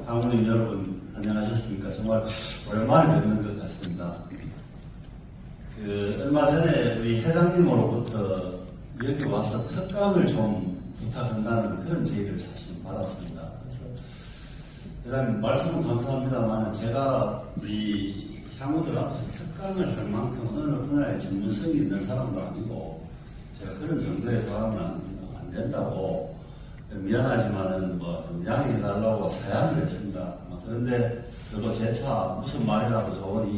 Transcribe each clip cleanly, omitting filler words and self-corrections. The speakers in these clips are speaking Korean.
한국인 여러분 안녕하셨습니까? 정말 오랜만에 뵙는 것 같습니다. 얼마 전에 우리 회장님으로부터 여기 와서 특강을 좀 부탁한다는 그런 제의를 사실 받았습니다. 그래서 회장님 말씀은 감사합니다만 제가 우리 향후들 앞에서 특강을 할 만큼 어느 분야에 전문성이 있는 사람도 아니고 제가 그런 정도의 사람은 안 된다고 미안하지만은 좀 양해해달라고 사양을 했습니다. 그런데 저도 재차 무슨 말이라도 좋으니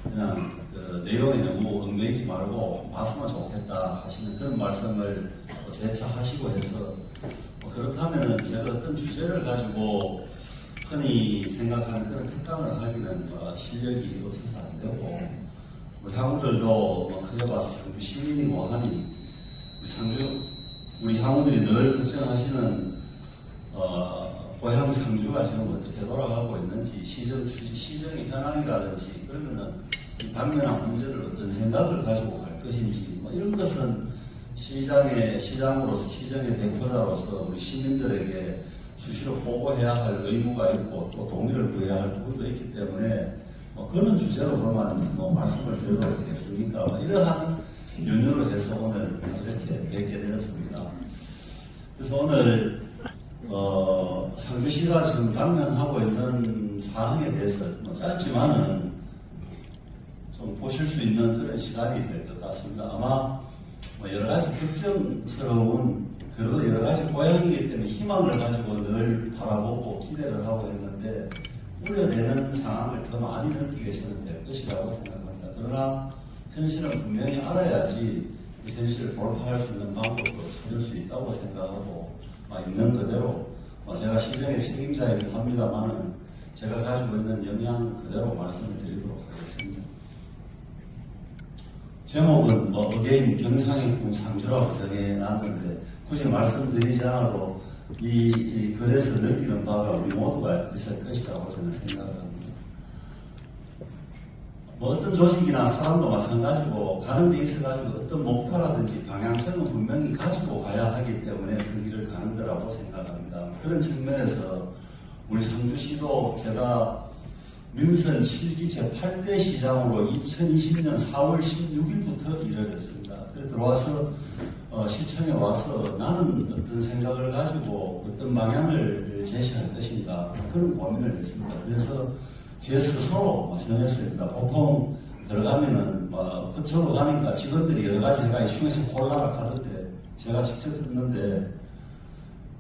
그냥 내용에 너무 얽매이지 말고 말씀은 좋겠다 하시는 그런 말씀을 재차 하시고 해서 그렇다면 제가 어떤 주제를 가지고 흔히 생각하는 그런 특강을 하기는 실력이 없어서 안 되고 우리 향우들도 크게 봐서 상주 시민이고 하니 우리 향우들이 늘 걱정하시는 고향 상주가 지금 어떻게 돌아가고 있는지 시정의 현황이라든지 그러면은 당면한 문제를 어떤 생각을 가지고 갈 것인지 이런 것은 시장으로서 시정의 대표자로서 우리 시민들에게 수시로 보고해야 할 의무가 있고 또 동의를 구해야 할 부분도 있기 때문에 그런 주제로 그만 말씀을 드려도 되겠습니까? 이러한 연유로 해서 오늘 이렇게 뵙게 되었습니다. 그래서 오늘 상주시가 지금 당면하고 있는 사항에 대해서 짧지만은 좀 보실 수 있는 그런 시간이 될 것 같습니다. 아마 여러 가지 걱정스러운 그리고 여러 가지 고향이기 때문에 희망을 가지고 늘 바라보고 기대를 하고 했는데 우려되는 상황을 더 많이 느끼게 저는 될 것이라고 생각합니다. 그러나 현실은 분명히 알아야지 이 현실을 돌파할 수 있는 방법도 찾을 수 있다고 생각하고 있는 그대로 제가 시정의 책임자이긴 합니다만은 제가 가지고 있는 역량 그대로 말씀을 드리도록 하겠습니다. 제목은 어게인 경상의 꿈 상주라고 정해놨는데 굳이 말씀드리지 않아도 이 글에서 느끼는 바가 우리 모두가 있을 것이라고 저는 생각을 합니다. 어떤 조직이나 사람도 마찬가지고 가는 데 있어가지고 어떤 목표라든지 방향성은 분명히 가지고 가야 하기 때문에 그 길을 가는 거라고 생각합니다. 그런 측면에서 우리 상주시도 제가 민선 7기 제8대 시장으로 2020년 4월 16일부터 일을 했습니다. 그래서 들어와서 시청에 와서 나는 어떤 생각을 가지고 어떤 방향을 제시할 것인가 그런 고민을 했습니다. 그래서 제 스스로 정했습니다. 보통 들어가면은 그쪽으로 가니까 직원들이 여러 가지 해가 이슈에서 콜라락하던데 제가 직접 듣는데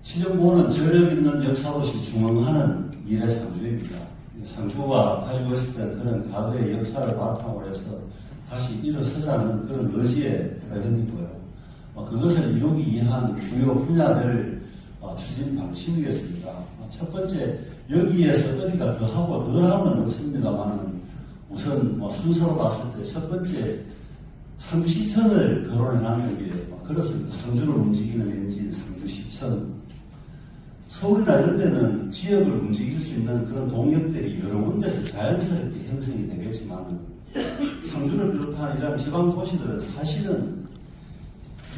시정부는 저력 있는 역사도시 중흥하는 미래 상주입니다. 상주가 가지고 있었던 그런 과거의 역사를 바탕으로 해서 다시 일어서자는 그런 의지의 표현이고요. 그것을 이루기 위한 주요 분야를 추진 방침이겠습니다. 첫 번째, 여기에서 어디가 더하고 덜함은 없습니다만 우선 순서로 봤을 때 첫 번째 상주시청을 거론해놨는 게 그렇습니다. 상주를 움직이는 엔진 상주시청. 서울이나 이런 데는 지역을 움직일 수 있는 그런 동력들이 여러 군데서 자연스럽게 형성이 되겠지만 상주를 비롯한 이런 지방 도시들은 사실은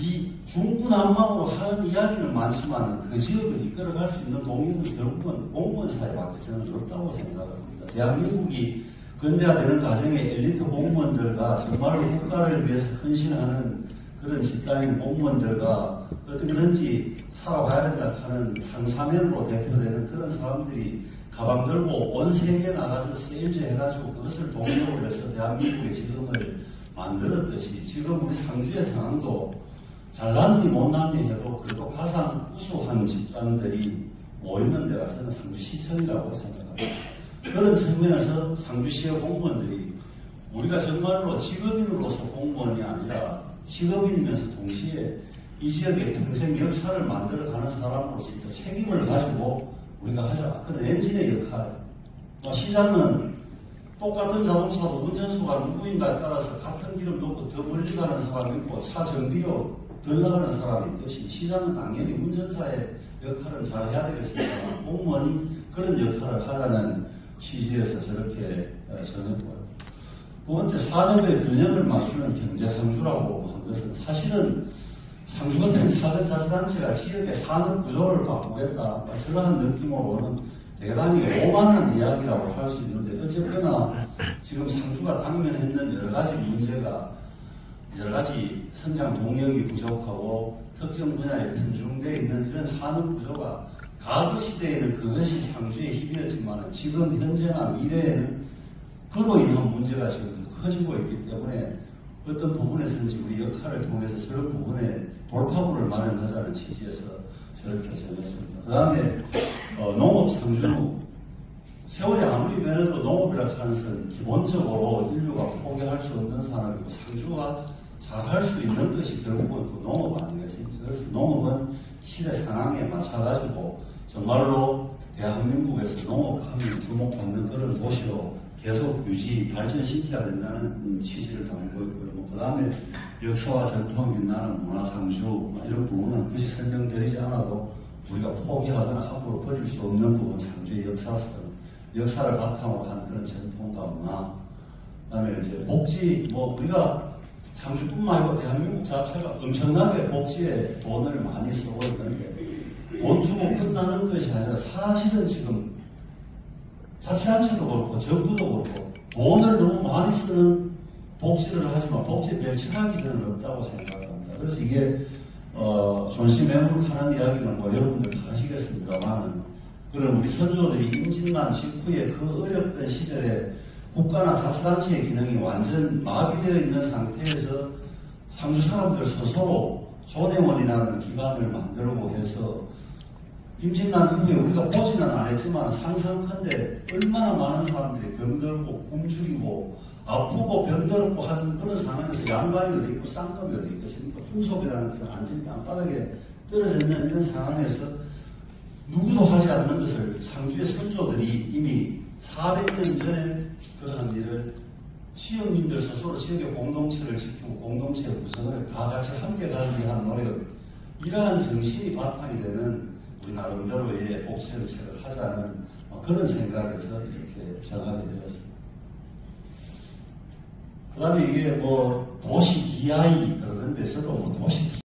이 중구난방으로 하는 이야기는 많지만 그 지역을 이끌어갈 수 있는 동력은 결국은 공무원 사회밖에 저는 없다고 생각을 합니다. 대한민국이 근대화되는 과정에 엘리트 공무원들과 정말로 국가를 위해서 헌신하는 그런 집단인 공무원들과 어떻게든지 살아봐야 된다 하는 상사면으로 대표되는 그런 사람들이 가방 들고 온 세계에 나가서 세일즈 해가지고 그것을 동력으로 해서 대한민국의 지금을 만들었듯이 지금 우리 상주의 상황도 잘났니 못났니 해도 그래도 가장 우수한 집단들이 모이는 데가 저는 상주시청이라고 생각합니다. 그런 측면에서 상주시의 공무원들이 우리가 정말로 직업인으로서 공무원이 아니라 직업인이면서 동시에 이 지역의 평생 역사를 만들어가는 사람으로서 진짜 책임을 가지고 우리가 하자. 그런 엔진의 역할. 시장은 똑같은 자동차도 운전수가 누구인가에 따라서 같은 기름 넣고 더 멀리 가는 사람이 있고 차 정비료 덜 나가는 사람이 있듯이 시장은 당연히 운전사의 역할은 잘 해야 되겠습니다만 공무원이 그런 역할을 하라는 취지에서 저렇게 정했고요. 두 번째, 산업의 균형을 맞추는 경제상주라고 한 것은 사실은 상주 같은 작은 자치단체가 지역의 산업 구조를 바꾸겠다. 저러한 느낌으로는 대단히 오만한 이야기라고 할 수 있는데, 어쨌거나 지금 상주가 당면했는 여러 가지 문제가, 여러 가지 성장 동력이 부족하고 특정 분야에 편중되어 있는 이런 산업 구조가 과거 시대에는 그것이 상주의 힘이었지만 지금 현재나 미래에는 그로 인한 문제가 지금 커지고 있기 때문에 어떤 부분에서는지 우리 역할을 통해서 저런 부분에 돌파구를 마련하자는 취지에서 저렇게 정했습니다. 그 다음에 농업 상주, 세월이 아무리 변해도 농업이라고 하는 것은 기본적으로 인류가 포기할 수 없는 산업이고 상주가 잘할 수 있는 것이 결국은 또 농업 아니겠습니까? 그래서 농업은 시대 상황에 맞춰가지고 정말로 대한민국에서 농업하면 주목받는 그런 도시로 계속 유지, 발전시켜야 된다는 취지를 담고 있고요. 그 다음에 역사와 전통이 빛나는 문화상주, 이런 부분은 굳이 설명드리지 않아도 우리가 포기하거나 함부로 버릴 수 없는 부분, 상주의 역사성, 역사를 바탕으로 한 그런 전통과 문화, 그 다음에 이제 복지, 우리가 상주뿐만 아니고 대한민국 자체가 엄청나게 복지에 돈을 많이 쓰고 있는데, 돈 주고 끝나는 것이 아니라 사실은 지금 자치단체도 그렇고 정부도 그렇고 돈을 너무 많이 쓰는 복지를 하지만 복지에 멸치하기 전은 없다고 생각합니다. 그래서 이게 존시매물하는 이야기는 여러분들 다 아시겠습니다만, 그런 우리 선조들이 임진만 직후에 그 어렵던 시절에 국가나 자치단체의 기능이 완전 마비되어 있는 상태에서 상주 사람들 스스로 조대원이라는 기관을 만들고 해서 임진난 이후에 우리가 보지는 않았지만 상상컨대 얼마나 많은 사람들이 병들고 굶주리고 아프고 병들고 하는 그런 상황에서 양반이 어디 있고 쌍검이 어디 있겠습니까? 풍속이라는 것은 완전히 땅바닥에 떨어져 있는 이런 상황에서 누구도 하지 않는 것을 상주의 선조들이 이미 400년 전에 그러한 일을 지역민들 스스로 지역의 공동체를 지키고 공동체의 구성을 다 같이 함께 가기 위한 노력, 이러한 정신이 바탕이 되는 우리 나름대로의 복지 정책을 하자는 그런 생각에서 이렇게 정하게 되었습니다. 그 다음에 이게 도시 BI 그러는데 저도 도시